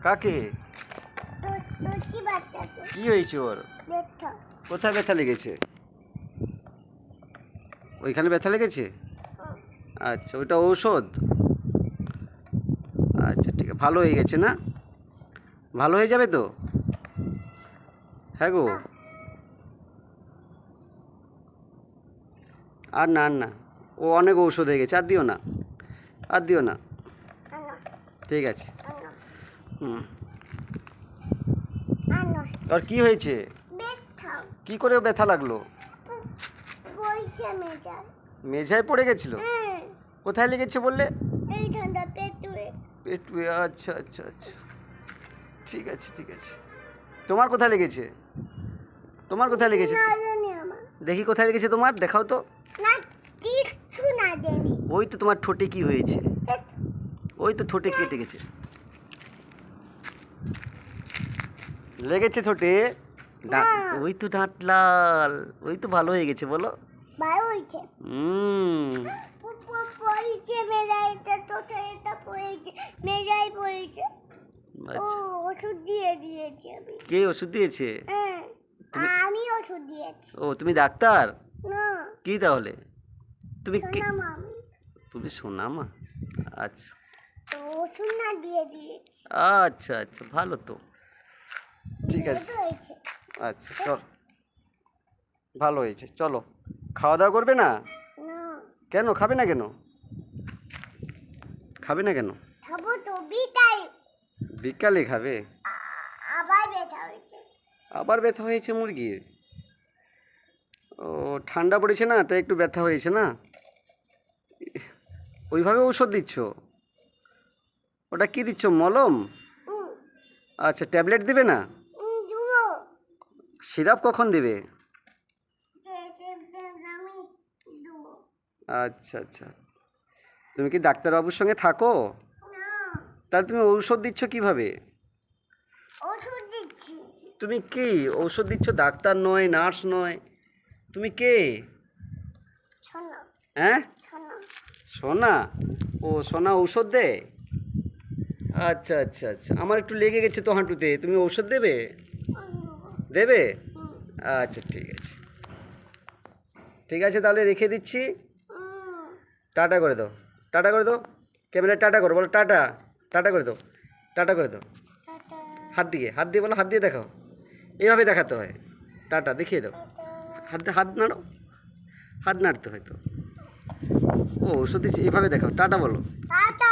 কাকে? কি বাচ্চাকে? কি হয়েছে ওর? ব্যথা। কোথায় ব্যথা লেগেছে? ওইখানে ব্যথা লেগেছে? আচ্ছা, ওইটা ঔষধ? আচ্ছা ঠিক আছে, ভালো হয়ে গেছে না? ভালো হয়ে যাবে তো? হ্যাঁ গো। আর না আর না, ও অনেক ঔষধ হয়ে গেছে, আর দিও না, আর দিও না। ঠিক আছে। হুম। আর কি হয়েছে? কি করে ব্যথা লাগলো? মেঝায় পড়ে গেছিল? কোথায় লেগেছে বললে? পেটুয়ে। আচ্ছা আচ্ছা আচ্ছা, ঠিক আছে ঠিক আছে। তোমার কোথায় লেগেছে? তোমার কোথায় লেগেছে? দেখি কোথায় লেগেছে তোমার, দেখাও তো। ওই তো তোমার ঠোঁটে কি হয়েছে? ওই তো ঠোঁটে কেটে গেছে, লেগেছে ঠোঁটে। ওই তো দাঁত লাল, ওই তো ভালো হয়ে গেছে বলো। কে ওষুধ দিয়েছে? আমি ওষুধ দিয়েছি। ও, তুমি ডাক্তার? না, কি তাহলে? তুমি সোনামামি। তুমি সোনামা? আচ্ছা তো ওষুধ না দিয়ে দিয়েছি। আচ্ছা আচ্ছা, ভালো তো, ঠিক আছে। আচ্ছা চল, ভালো হয়েছে, চলো খাওয়া দাওয়া করবে না? না, কেন খাবে না? কেন খাবে না? কেন? খাবো তো বিকাল। বিকালে খাবে? আবার ব্যথা হয়েছে। আবার ব্যথা হয়েছে মুরগির? ও, ঠান্ডা পড়েছে না, তাই একটু ব্যথা হয়েছে না? ওইভাবে ঔষধ দিচ্ছ? ওটা কি দিচ্ছ, মলম? আচ্ছা, ট্যাবলেট দেবে না? দুটো। সিরাপ কখন দেবে? আমি দুটো। আচ্ছা আচ্ছা, তুমি কি ডাক্তারবাবুর সঙ্গে থাকো? না, তাহলে তুমি ঔষধ দিচ্ছ কিভাবে? ওষুধ দিচ্ছি। তুমি কি ঔষধ দিচ্ছ? ডাক্তার নয়, নার্স নয়, তুমি কে? শোনো, হ্যাঁ, শোনো। সোনা? ও, সোনা ঔষধ দেয়? আচ্ছা আচ্ছা আচ্ছা, আমার একটু লেগে গেছে তো হাঁটুতে, তুমি ঔষধ দেবে? দেবে? আচ্ছা ঠিক আছে, ঠিক আছে, তাহলে রেখে দিচ্ছি। টাটা করে দাও, টাটা করে দাও, ক্যামেরায় টাটা করো, বলো টাটা, টাটা করে দাও, টাটা করে দাও। হাত দিয়ে বলো, হাত দিয়ে দেখাও, এইভাবে দেখাতে হয়, টাটা দেখিয়ে দাও। হাত নাড়ো, হাত নাড়তে হয় তো। ও ওষুধ দিচ্ছি, এইভাবে দেখাও, টাটা বলো। টাটা।